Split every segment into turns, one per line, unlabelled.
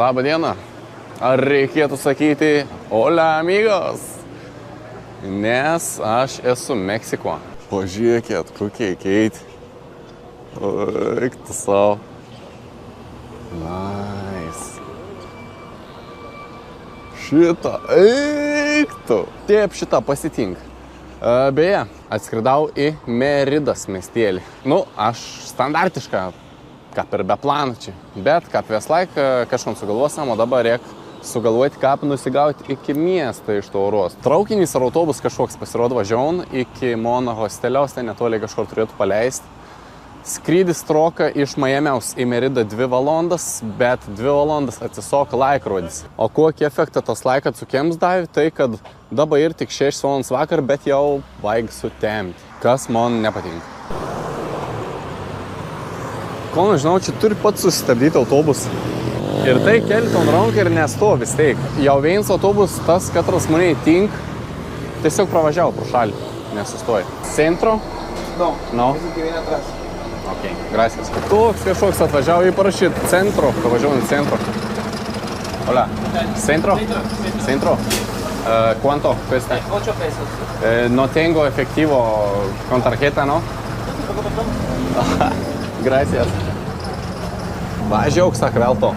Labą dieną. Ar reikėtų sakyti hola amigos? Nes aš esu Meksiko. Pažiūrėkit, kokie keiti. Eik tu savo. Nice. Šitą, eik tu. Taip, šitą pasitink. Beje, atskridau į Meridas miestelį. Nu, aš standartišką, kaip ir be planų čia. Bet kaip vis laik kažkam sugalvosam, o dabar reik sugalvoti, kaip nusigauti iki miesto iš to oros. Traukinys ar autobus kažkoks pasirodo važiaun iki Mono hosteliaus, tai netoliai kažkur turėtų paleisti. Skrydis troka iš Miamiaus į Meridą 2 valandas, bet 2 valandas atsisoka laikrodis. O kokį efektą tas laikas sukiems davė, tai kad dabar ir tik 6 valandas vakar, bet jau vaig sutemti. Kas man nepatinka. Kol nežinau, čia turi pats susistabdyti autobusą. Ir tai keli ton ranką ir nestovi steik. Jau vienas autobus, tas, katras mane tink, tiesiog pravažiavo pro šalį, nesustoja. Centro?
No.
No?
Es el que viene atrás.
Ok, gracias. Toks kažkoks atvažiavo įparašyti centro, pavažiavau į centro. Hola. Centro? Centro. ¿Cuánto cuesta?
8 pesos.
No tengo efectivo con tarjeta, ¿no? Gracias. Važiauk, sak, vėl to.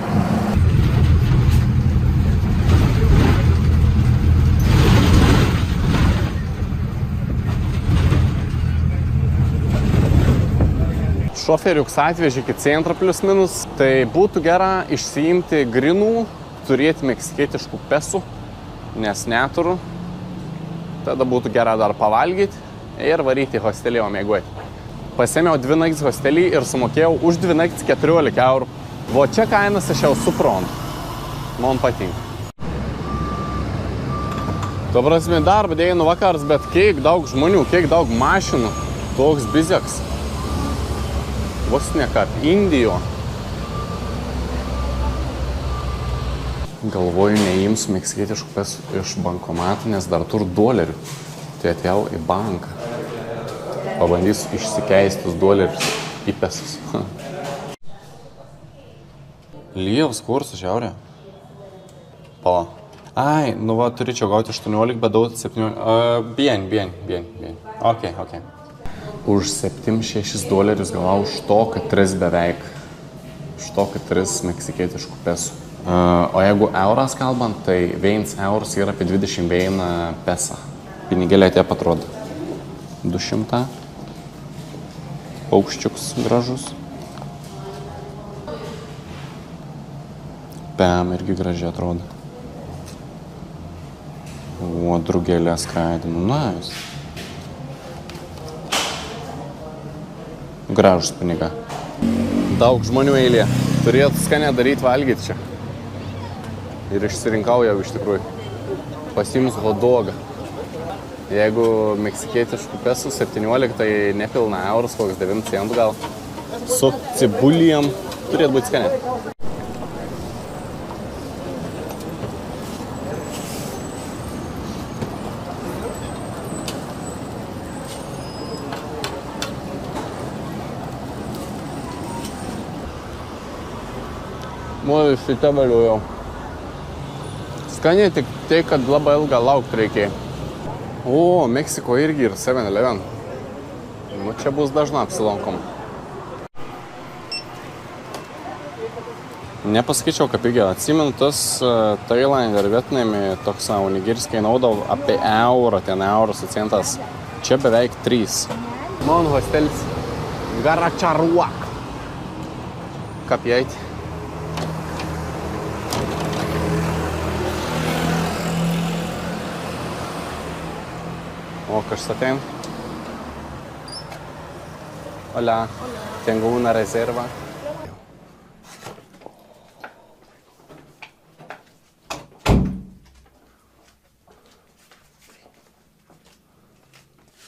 Šoferiuks atvežė iki centro plius minus, tai būtų gera išsiimti grinų, turėti meksikietiškų pesų, nes neturiu. Tada būtų gera dar pavalgyti ir varyti į hostelį, o mėguoti. Pasėmiau 2 naktis hostelį ir sumokėjau už 2 naktis 14 eurų. Vo čia kainas aš jau suprantu. Man patinka. Tuo prasme darbą dėjau vakars, bet kiek daug žmonių, kiek daug mašinų, toks bizeks. Vos ne kaip Indijo. Galvoju, neimsiu meksikietiškų pesų iš bankomatų, nes dar turiu dolerių. Tai atėjau į banką. Pabandysiu išsikeistus dolerius į pesus. Lievas kursas šiaurė. Pala. Ai, nu va, turėčiau gauti 18, bet daug 17. Bien. Ok. Už 7-6 dolerius gavau už to, kad 3 beveik. Už to, kad 3 meksikietiškų pesų. O jeigu euras kalbant, tai 1 euras yra apie 21 pesą. Pinigėlė atėjo atrodo 200. Paukščiuks gražus. Pem irgi gražiai atrodo. O, drugėlė skaidinu. Nice. Gražus piniga. Daug žmonių eilė. Turėtų skanę daryti valgyti čia. Ir išsirinkau jau iš tikrųjų. Pasiims hotdogą. Jeigu meksikietiškų pesų 17, tai nepilna euras, koks 9 centų gal. Su cibulijom turėtų būti skanė. Moi šitą valiu jau. Skaniai tik tai, kad labai ilgą laukti reikėjo. O, Meksiko irgi ir 7-Eleven. Nu, čia bus dažna apsilankom. Nepasakyčiau, kad pigiai. Atsimenu, tas Tailande ir Vietname toks onigirskiai naudavo apie eurą, ten euros centas. Čia beveik 3. Man hostelis Garacharuak. Kaip įeiti? O, kažkas ateina. Hola. Tengo una reserva.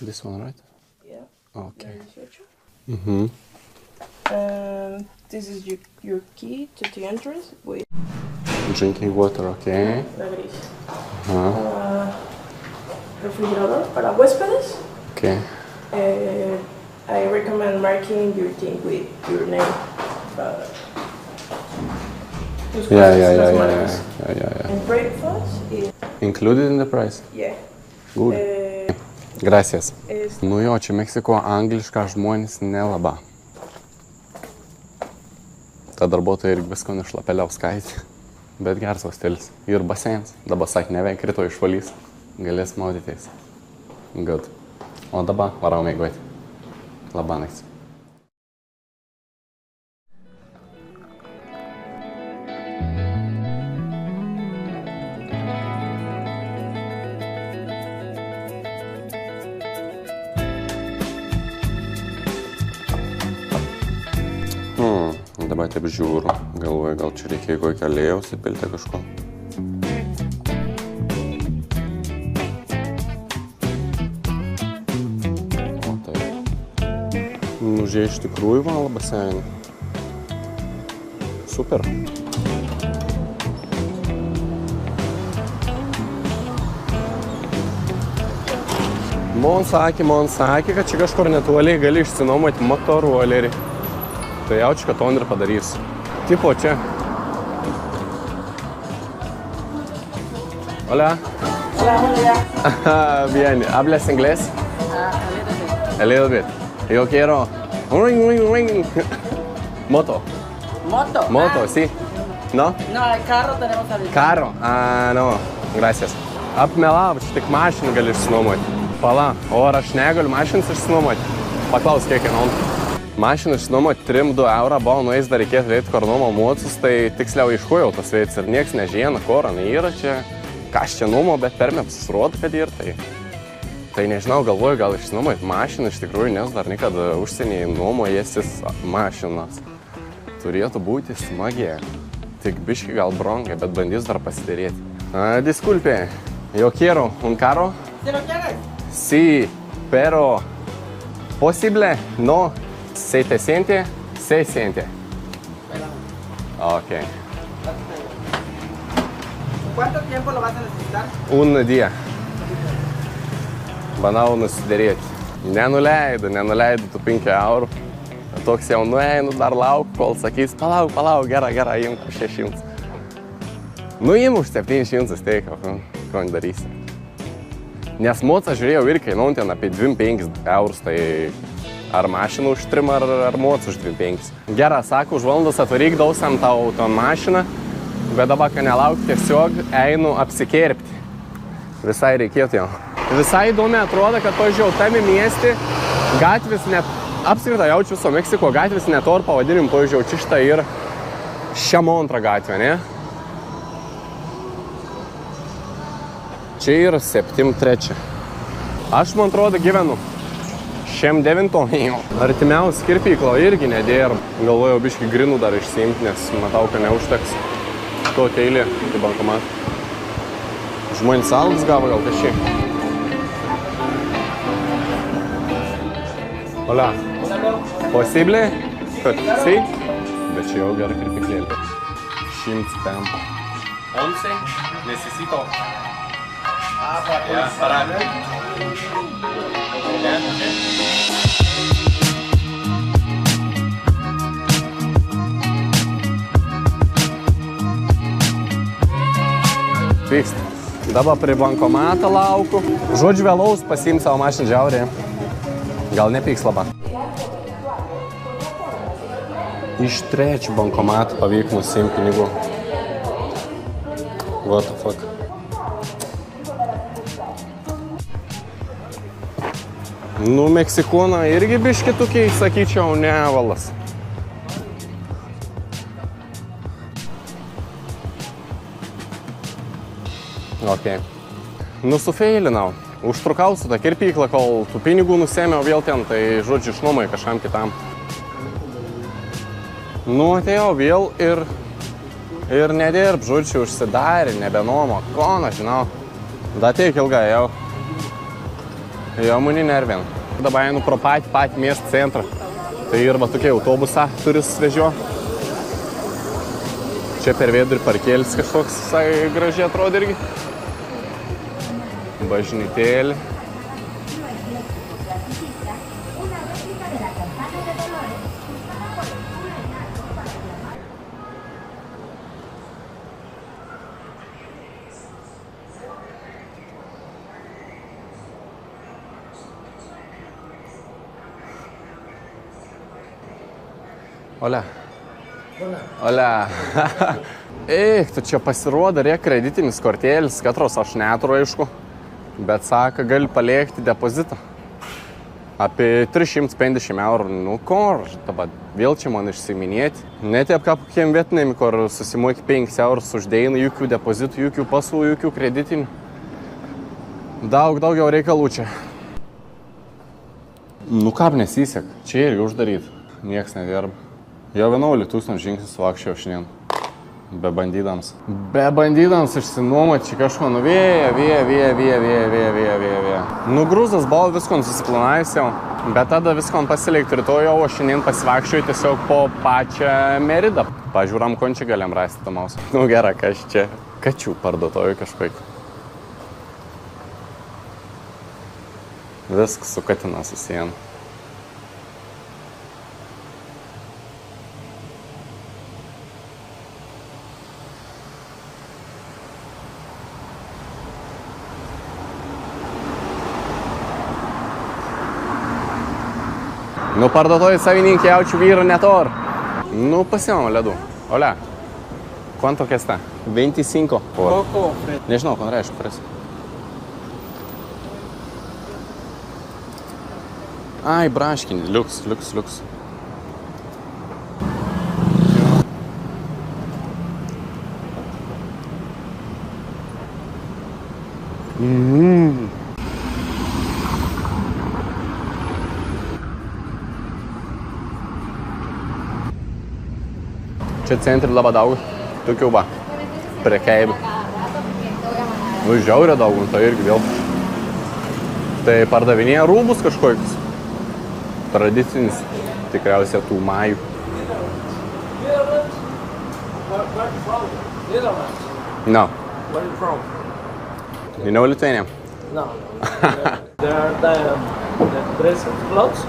This one, right?
Yeah.
Okay.
18. This is your key to the entrance with
Drinking water, okay.
la gris. Refrigerador para huéspedes.
Okay.
I recommend marking your thing with your name. Tus cosas, las marcas.
Yeah.
And breakfast is,
Included in the price?
yeah.
Good. Gracias.
Es
Nu jo, čia Meksiko anglišką žmonės nelaba. Ta darbuotoja irgi visko nušlapeliau skaitė. Bet geras hostelis. Ir baseinas. Dabar sakė, neveik ryto išvalys. Galės maudytis. Good. O dabar varau mėgoti. Labanais. Dabar taip žiūriu. Galvoju, gal čia reikėjo kokią alėjaus įpilti kažko. O taip. Nu, žiūrėjau, iš tikrųjų valą baseiną. Super. Man sakė, kad čia kažkur netoliai gali išsinuomoti motorolerį. Tai jaučiu, kad on ir padarys. Tipo čia. Hola.
hola.
Bien. ¿Hablas inglés? A little bit. Yo quiero... Moto.
Moto.
Moto, sí. ¿No?
No, el carro tenemos ahorita.
Carro. No. Gracias. Apmelau, čia tik mašiną gali išsinuomoti. Pala, o ar aš negaliu mašinas išsinuomoti? Paklaus, kiek kainuoja. Mašiną išsinuomoti 3-2 eurą, buvo nueis dar reikėtų veikti kur nuomomuotus, tai tiksliau iškojau tas veids ir nieks nežino, kur yra čia, kas čia nuomo, bet per metus rodo, kad yra tai. Tai nežinau, galvoju, gal išsinuomoti mašiną iš tikrųjų, nes dar niekada užsienyje nuomojęsis mašinas. Turėtų būti smagė. Tik biški gal brongai, bet bandys dar pasidarėti. Disculpe, yo quiero un carro.
¿Sí lo quieres?
Sí, pero posible no 700. Ok.
¿Cuánto tiempo lo vas a necesitar?
Un día. Bandau nusiderėti. Nenuleido tų 5 eurų. Toks jau nueinu, dar lauku, kol sakys, palauk, gerai, imk 600. Nu, imu už 700 steiko, ko nedarysi. Nes moca žiūrėjau ir kainuoja ten apie 25 eurus, tai ar mašiną už 3, ar moca už 25. Gerai, sako, už valandas atvaryk, dausam tau ton mašiną, bet dabar, kai nelauk, tiesiog einu apsikerpti. Visai reikėtų jau. Visai įdomi atrodo, kad pažiūrėjau, tame mieste gatvės net, apskritai jaučiu viso Meksiko gatvės net or pavadinim, pažiūrėjau, čia šitą yra Šamontra gatvė, ne? Čia yra 7-3. Aš, man atrodo, gyvenu 9. Artimiausia kirpykla irgi nedėjau. Galvojau biškį grinų dar išsiimti, nes matau, kad neužteks tokia eilė į bankomatą. Žmonės algas gavo gal kažkiek. Hola. Posible? Sí? Bet čia jau gera kirpiklėlė. 100 tempo. 11. Necesito. Ya, para. Vyksta. Dabar prie bankomatą lauku. Žodžiu, vėlaus pasiimt savo mašiną žiaurį. Gal nepyks labai. Iš 3 bankomatą pavyko nusiimti pinigų. What the fuck. Nu, Meksikona irgi biški tokiai, sakyčiau, nevalas. Ok. Nu, sufeilinau. Užtrukau su tą kirpyklą, kol tų pinigų nusėmiau vėl ten, tai žodžiu išnuomai kažkam kitam. Nu, atėjau vėl ir nedirb, žodžiu, užsidarė, nebenuomo, ko, na, žinau. Da tiek ilgai jau. Jau mani nervin. Dabar einu pro patį miestą centrą. Tai ir va tokie autobusą turis vežio. Čia per vidurį parkėlis kažkoks visai gražiai atrodo irgi. Bažnytėlį. Olia. Olia. Eik, tu čia pasirodo, reikia kreditinis kortėlis, katros aš neturiu, aišku, bet sako, gali paliekti depozitą. Apie 350 eurų, nu kur, dabar vėl čia man išsiminėti. Net kaip kokiem vietnami, kur susimoki 5 eurus uždėjai, jokių depozitų, jokių pasų, jokių kreditinių. Daugiau reikalų čia. Nu ką nesisek, čia irgi uždaryt, nieks nedirba. Jau 11 000 žingsnių suvakščiau šiandien. Be bandydams. Be bandydams išsinuomoti čia kažko, nu vėja. Nu grūzas buvo viskon susiplanavęs jau, bet tada viskon pasileikti rytoj, o šiandien pasivakščiau tiesiog po pačią Meridą. Pažiūram, kon čia galėm rasti tamaus. Nu gera, kas čia kačių parduotojų kažkokį. Viskas su katina susijen. Nu, parduotojai savininkė jaučiu vyrų netor. Nu, pasiimam ledų. Olia. Quanto que está? 25.
Poco.
Nežinau, ko reiškia pres. Ai, braškinį. Liuks. Čia centri labai daug tokių va, prekeibių. Nu, žiaurė daug, tai irgi vėl. Tai pardavinėja rūbus kažkokius. Tradicinis, tikriausiai tų majų. No.
Where are you from?
You know Lithuania?
No. There are the dresses, clothes,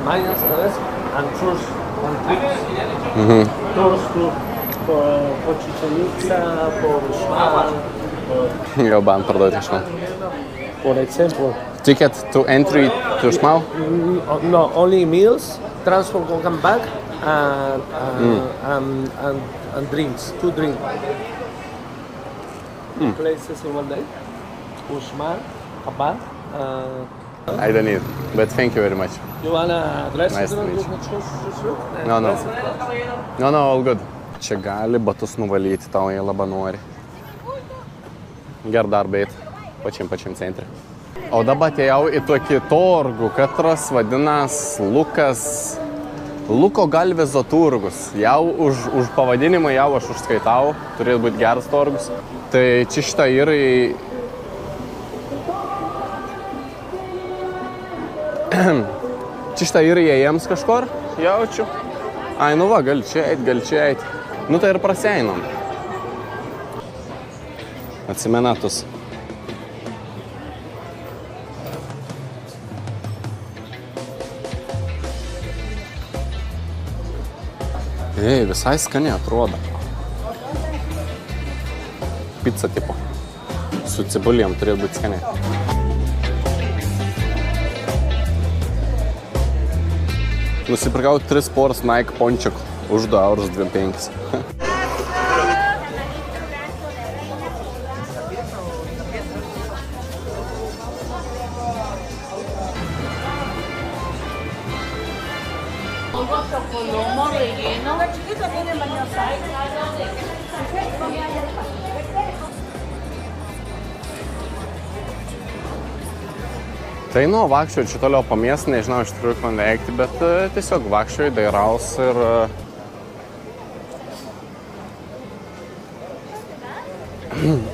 Mayans dress, and tours and trips. Tours for Chichen Itza, for Shmal,
Jau ban parduoti Shmal.
for example.
Ticket to entry to Shmal?
No, only meals, transport will come back, and drinks, 2 drinks. Places in one day. Uxmal, Kabal.
I don't need, but thank you very much.
You wanna dress?
Nice to meet you. No, all good. Čia gali batus nuvalyti, tau jie labai nori. Ger darbą eit, pačiam centre. O dabar atėjau į tokį torgų, katras vadinas Luko Galvezo turgus. Jau už pavadinimą jau aš užskaitau, turėtų būti geras torgus. Tai čia šitą yra Čia šitą yra jiems kažkur, jaučiu. Ai, nu va, gali čia eit. Nu tai ir praseinam. Atsimenatus. Ei, visai skaniai atrodo. Pica tipo. Su cibulijom turėtų būti skaniai. Nusipirkau 3 poras Nike pončiukų už 2,25 €. Tai nu, vaikščioju čia toliau po miestą, nežinau iš tikrųjų, ko veikti, bet tiesiog vaikščioju, dairaus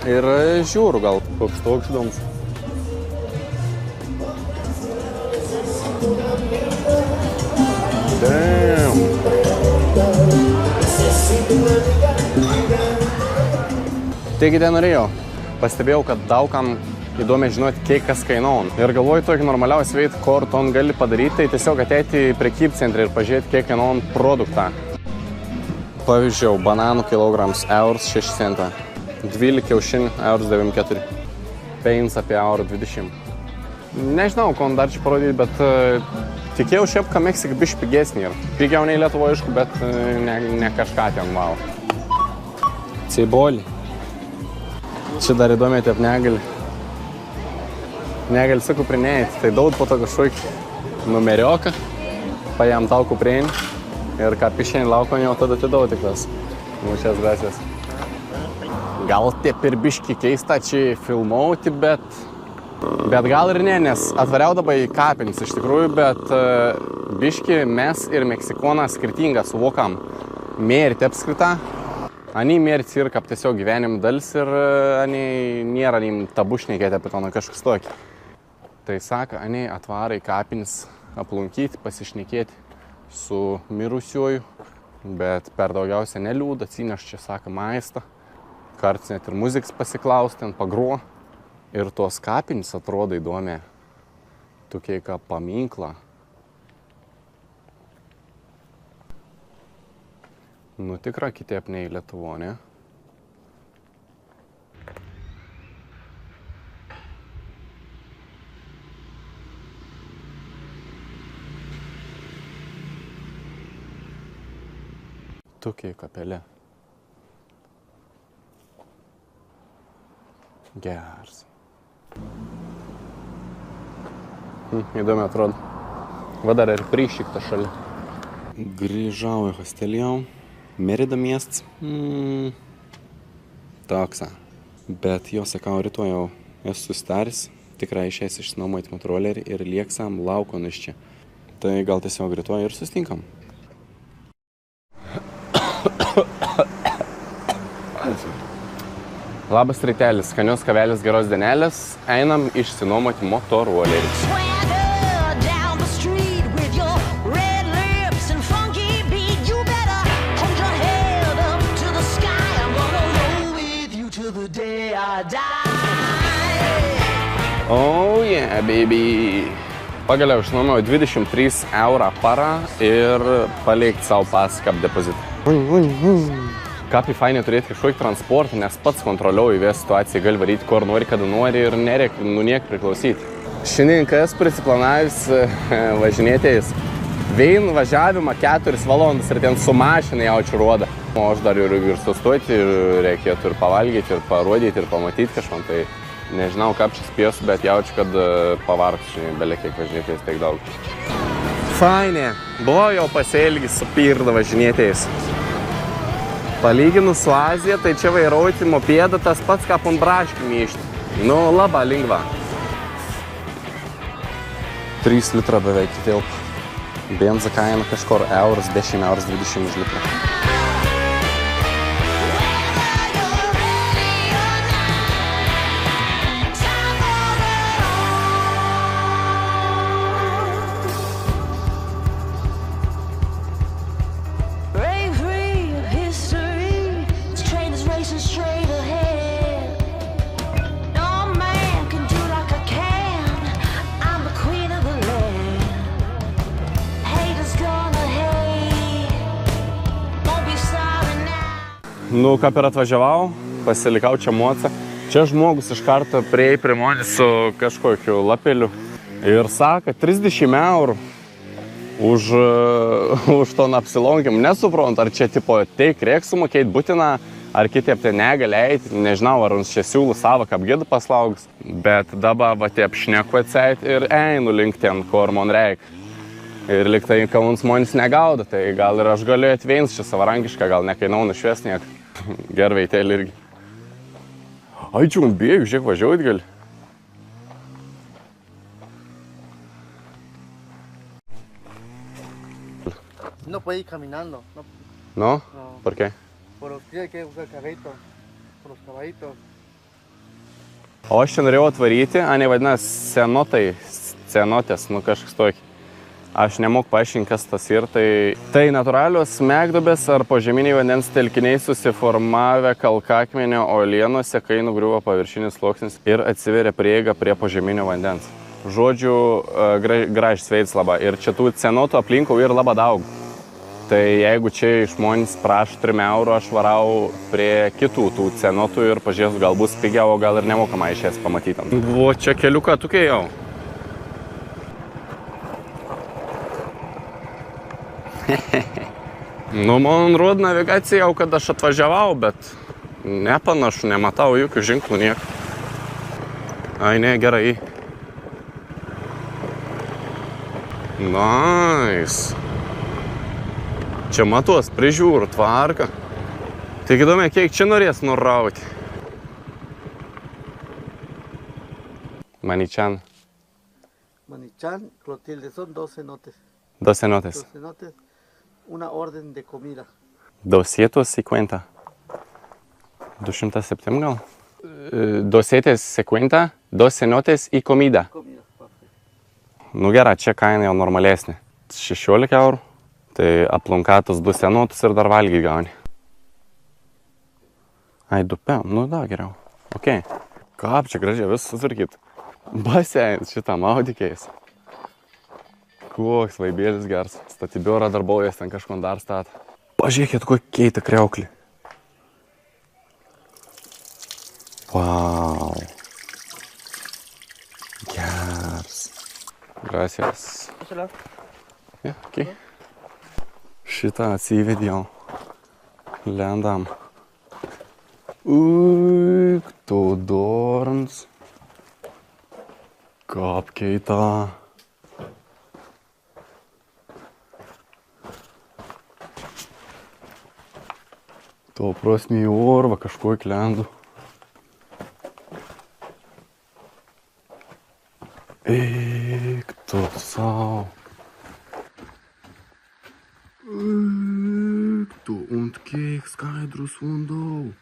ir žiūriu gal koks toks įdomus. Damn. Taigi ten norėjau. Pastebėjau, kad daugam įdomi žinoti, kiek kas kainuoja. Ir galvoju, tokį normaliausią veidą, kur ton gali padaryti, tai tiesiog ateiti į prekybcentrį ir pažiūrėti, kiek kainuoja produktą. Pavyzdžiui, bananų kilograms euras 6 centą, 12 kiaušinių euras 94, peins apie eurą 20. Nežinau, ko dar čia parodyti, bet tikėjau šiaip, kad Meksika biškį pigesnė ir pigiau nei Lietuvoje, aišku, bet ne kažką ten wow. Ceibolį. Čia dar įdomiai taip negali su kuprinėjai, tai daug po to kažkokį numerioką, paėm tau kuprinį ir ką pišėnį lauko jau tada atidau tikras. Mučias gracias. Gal taip ir biškį keista čia filmauti, bet gal ir ne, nes atvariau dabar į kapines iš tikrųjų, bet biškį mes ir Meksikonas skirtingą suvokam mėrti apskritą. Ani mėrti ir kaip tiesiog gyvenim dalis ir ani nėra tabu šnekėti apie to kažkas tokį. Tai sako, ani atvarai kapines aplankyti, pasišnekėti su mirusiuoju, bet per daugiausia neliūda, atsineš čia, sako, maistą, kartais net ir muzikas pasiklausti, ten pagruo. Ir tos kapines atrodo įdomiai, tokie kaip paminklą. Nu, tikra kitaip nei Lietuvo, ne? Tokia kapelė. Geras. Įdomi atrodo. Va dar ir prišikta šalia. Grįžau į hostelį jau. Merida miestas. Toksą. Bet jo sakau, rytoj jau esu susitaręs. Tikrai išeis išsinuomoti motorolerį ir lieksam lauko iš čia. Tai gal tiesiog rytoj ir susitinkam. Labas rytelis, skanios kavelės, geros dienelės. Einam išsinuomoti motorolerį. Oh yeah, baby. Pagaliau išnuomojau 23 eurą parą ir palikti savo pas kaip depozitą. Kapi fainai turėti kažkokį transportą, nes pats kontroliuoju įvės situaciją, gali varyti, kur nori, kada nori ir nereik niek priklausyti. Šiandien kas prisiplanavęs važinėtėjus. Vein važiavimą 4 valandas ir ten su mašinai jaučiu rodą. O aš dar ir sustoti, ir reikėtų ir pavalgyti, ir parodyti, ir pamatyti kažką. Tai nežinau, kaip čia spėsiu, bet jaučiu, kad pavargsiu šiandien belekiek važinėtėjus tiek daug. Fainė. Buvo jau pasielgis su pirda važinėtėjus. Palyginus su Azija, tai čia vairuoti mopėdą tas pats, ką ant braškių mėžti. Nu, labai lengva. 3 litrą beveik įtilp. Benza kaina kažkur euras, 10 euras 20 už litrą. Nu, kaip ir atvažiavau, pasilikau čia mocą. Čia žmogus iš karto prieį prie manęs su kažkokiu lapeliu ir sako 30 eurų už to apsilankymą. Nesuprantu, ar čia tipo teik reik sumokėti būtiną, ar kitaip tai negali eiti. Nežinau, ar čia siūlų savo kaip gidą paslaugas. Bet dabar va taip šneku atseit ir einu link ten, kur man reik. Ir lyg tai kauns manis negauda, tai gal ir aš galiu atveins čia savarankišką, gal nekainau nušvies niek. Gerveitėlį irgi. Ai, čia man bėgiu, žiūrėk, važiuoti gali.
No puede ir caminando. No,
No?
no.
Por qué?
Pero tiene que usar carrito. Por los caballitos.
O aš čia norėjau atvaryti, ne vadinasi, senotės, nu kažkas tokį. Aš nemoku paaiškinti, kas tas ir. Tai natūralios smegduobės ar požeminiai vandens telkiniai susiformavę kalkakmenio uolienose, kai nugriuvo paviršinis sluoksnis ir atsiveria prieiga prie požeminio vandens. Žodžiu, gražus veids labai. Ir čia tų cenotų aplinkų ir labai daug. Tai jeigu čia žmonės prašo 3 eurų, aš varau prie kitų tų cenotų ir pažiūrėsiu, gal bus pigiau, o gal ir nemokamai išės pamatytam. O čia keliuką tokie jau. Nu, man rodo navigacija jau, kad aš atvažiavau, bet nepanašu, nematau jokių ženklų nieko. Ai, ne, gerai. Nice. Čia matos, prižiūrų, tvarką. Tik įdomi, kiek čia norės nurauti. Manichan.
Manichan, Clotilde, son 2 cenotes.
2 cenotes.
2 cenotes, una orden de comida.
250. 207 gal? 250, 2 cenotes į comida.
Comida, perfecto.
Nu gerai, čia kaina jau normalesnė. 16 eurų. Tai aplunkatus 2 cenotus ir dar valgy gauni. Ai, 2 pem, nu da, geriau. Ok. Kaip čia gražiai vis sutvarkyt. Baseinis šitą maudikėjus. Koks vaibėlis geras. Statybiurą darbuojas, ten kažkon dar stat. Pažiūrėkit, kokį keitą kriauklį. Wow. Geras. Gracias. Ja, ok. Šitą atsivedėjau. Lendam. Uik, tu dorns. Kapkeita. To prasme į orvą kažkokį lendu. Eik, tu sau. Tu und kiek skaidrus vanduo.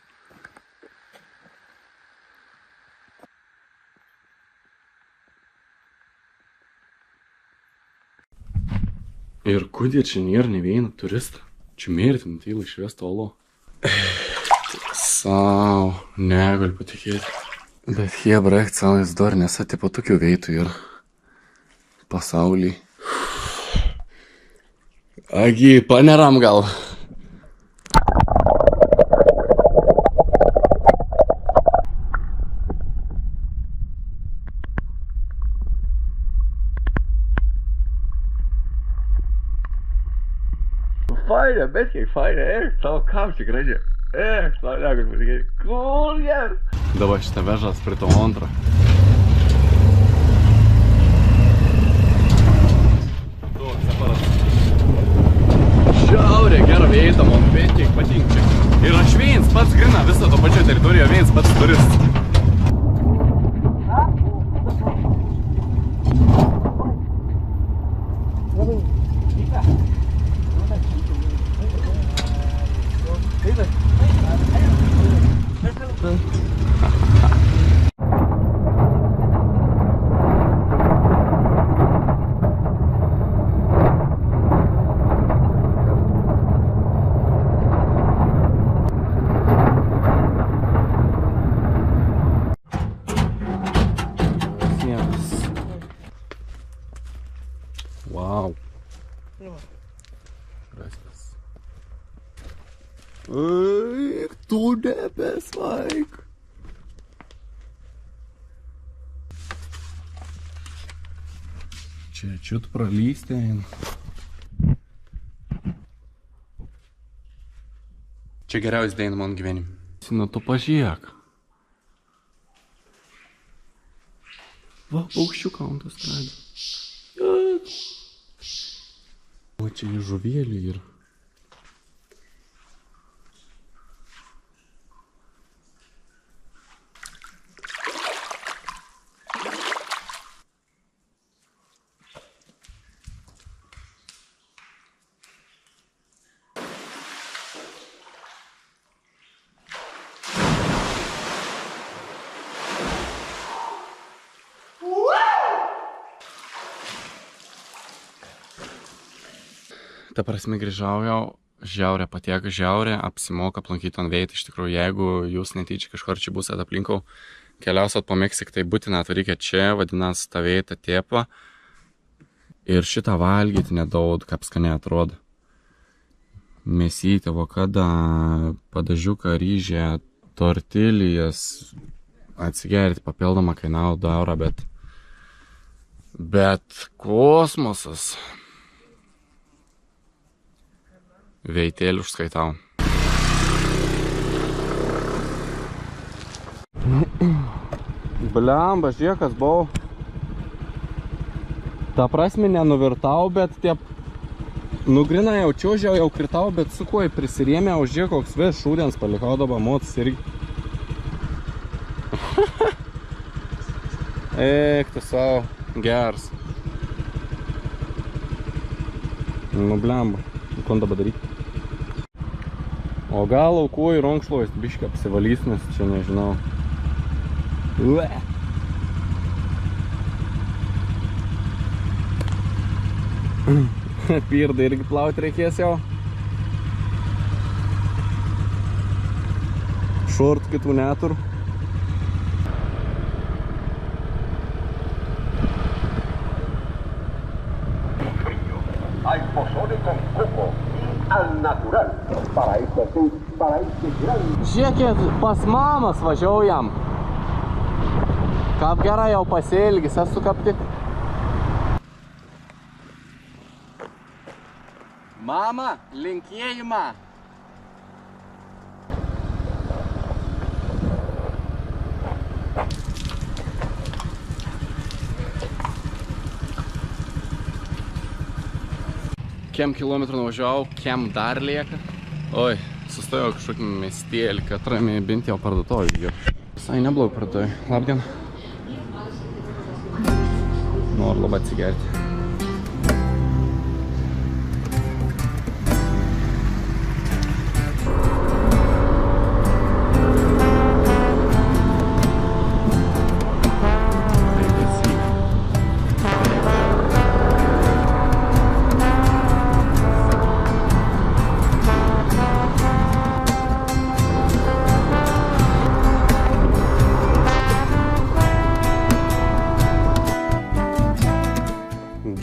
Ir kodėl čia nėra ne vieno turistą? Čia mirtin tyla išvesta olo. Sau, negaliu patikėti. Bet hebra, echt sau įsidor, nes tipo tokių veitų ir pasaulį. Agi, paneram gal. Faina, bet kiek faina, tavo kam čia gražiai. Tau negaliu patikėti. Kur ger? Dabar šitą vežas prie to antrą. Šiaurė, gera vieta, man bent kiek patinka čia. Ir aš viens pats grina visą to pačią teritoriją, viens pats turistas. Wow. Gracias. Eik, tu nebesvaik. Čia čiut pralystė. Čia geriausias daina man gyvenime. Nu tu pažiūrėk. Va, paukščiuką ant autostradų. O čia į žuvėlį ir... Ta prasme, grįžau jau, žiaurė patieka, žiaurė, apsimoka aplankyti ant veitą. Iš tikrųjų, jeigu jūs netyčia kažkur čia bus aplinkau, keliausiat po Meksiką, tai būtina atvarykit čia, vadinasi, ta veita tėpa. Ir šitą valgyti nedaug, kaip skaniai atrodo. Mėsytė, avokada, padažiuką, ryžę, tortilijas, atsigerti papildomą kainavo 2 eurą, bet kosmosas. Veitėlį užskaitau. Bliamba, žiūrėkas buvau. Ta prasme nenuvirtau, bet tie... Nugrina jau čiuožiau, jau kritau, bet su kuo prisirėmė, žiūrėk, koks vis šūdens palikau dabar mocis irgi. Eik tu savo, geras. Nu bliamba, ko dabar daryti? O gal aukų ir rankšluojus biškai apsivalys, nes čia nežinau. Ue! Pirdą irgi plauti reikės jau. Šort kitų neturiu.
Hay pozole con coco y al natural. Para este gran.
Žiūrėkit, pas mamas važiaujam. Kaip gerai jau pasielgis, esu kaip tik. Mama, linkėjimą. Kiem kilometrų nuvažiavau, kiem dar lieka. Oi, sustojau kažkokį miestėlį, kad ramiai bent jau parduotojų. Visai neblaug parduotojų. Labdien. Noriu labai atsigerti.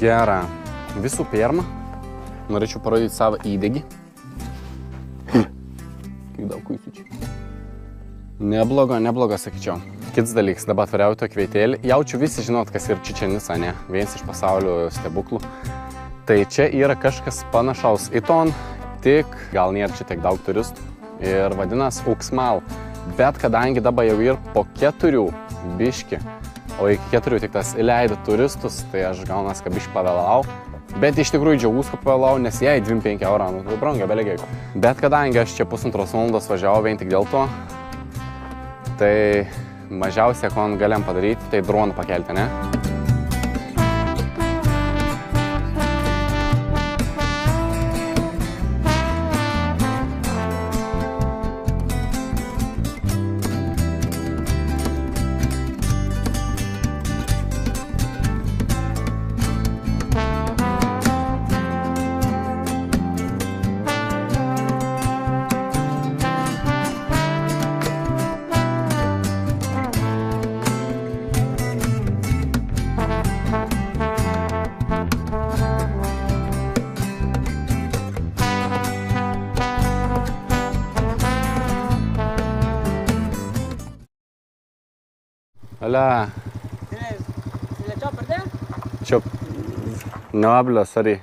Gerą. Visų pirma, norėčiau parodyti savo įdegį. Kaip daug kuisiučių. Nebloga, sakyčiau. Kitas dalykas, dabar atvariau to kveitėlį. Jaučiu visi žinot, kas yra Čičen-Ica, ne? Vienas iš pasaulio stebuklų. Tai čia yra kažkas panašaus į ton, tik gal nėra čia tiek daug turistų. Ir vadinas Uxmal. Bet kadangi dabar jau yra po 4 biški, o iki 4 tik tas įleido turistus, tai aš gaunas, kad biškai pavėlau. Bet iš tikrųjų džiaugus, kad pavėlau, nes jai 25 eurą, nu tai brangia, belegiai. Bet kadangi aš čia 1,5 valandos važiavau vien tik dėl to, tai mažiausia, ko galėjom padaryti, tai droną pakelti, ne? Hola.
¿Se le echó a perder?
Yo no hablo, sorry.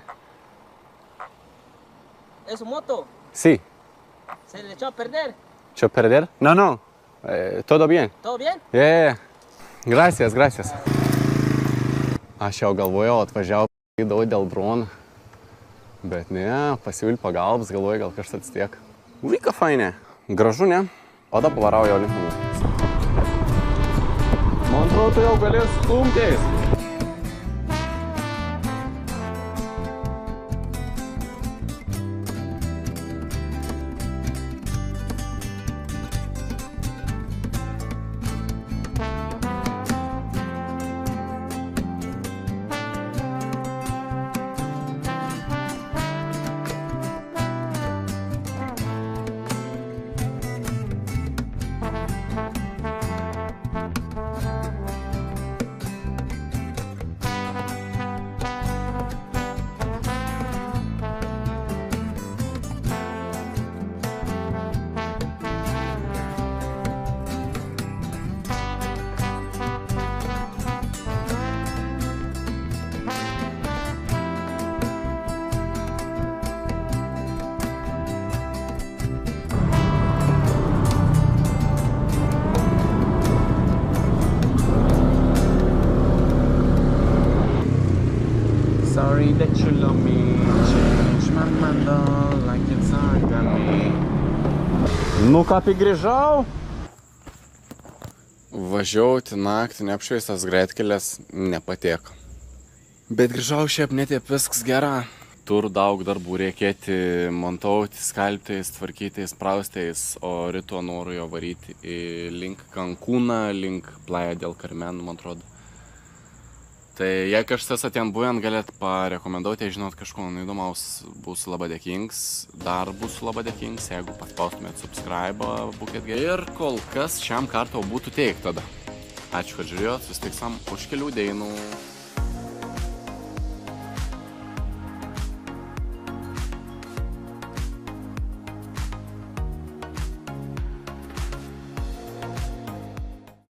¿Es su moto?
Sí.
¿Se le echó a perder?
¿Yo perder? No. Todo bien.
¿Todo bien?
Yeah. Gracias. Aš jau galvojau, atvažiavau daug dėl drono. Bet ne, pasiūlį pagalbas, galvoju, gal kažkas atstiek. Vyka fainė. Gražu, ne? O dabar pavarau jau link namų. Man atrodo, tu jau galės stumtis. bičiulio myčiai. Nu ką, grįžau? Važiauti naktį neapšviestas greitkelės nepatieko. Bet grįžau šiaip netiep viskas gera. Tur daug darbų reikėti montauti, skalbtais, tvarkytais, praustais, o ryto noriu jo varyti į link Cancūną, link Playa del Carmen, man atrodo. Tai jei kažkas ten buvant, galėt parekomenduoti, žinot, kažko įdomaus, būsiu labai dėkingas. Dar būsiu labai dėkingas, jeigu paspaustumėt subscribe, būkit geri. Ir kol kas šiam kartą būtų teik tada. Ačiū, kad žiūrėjot, susitiksam už kelių dienų.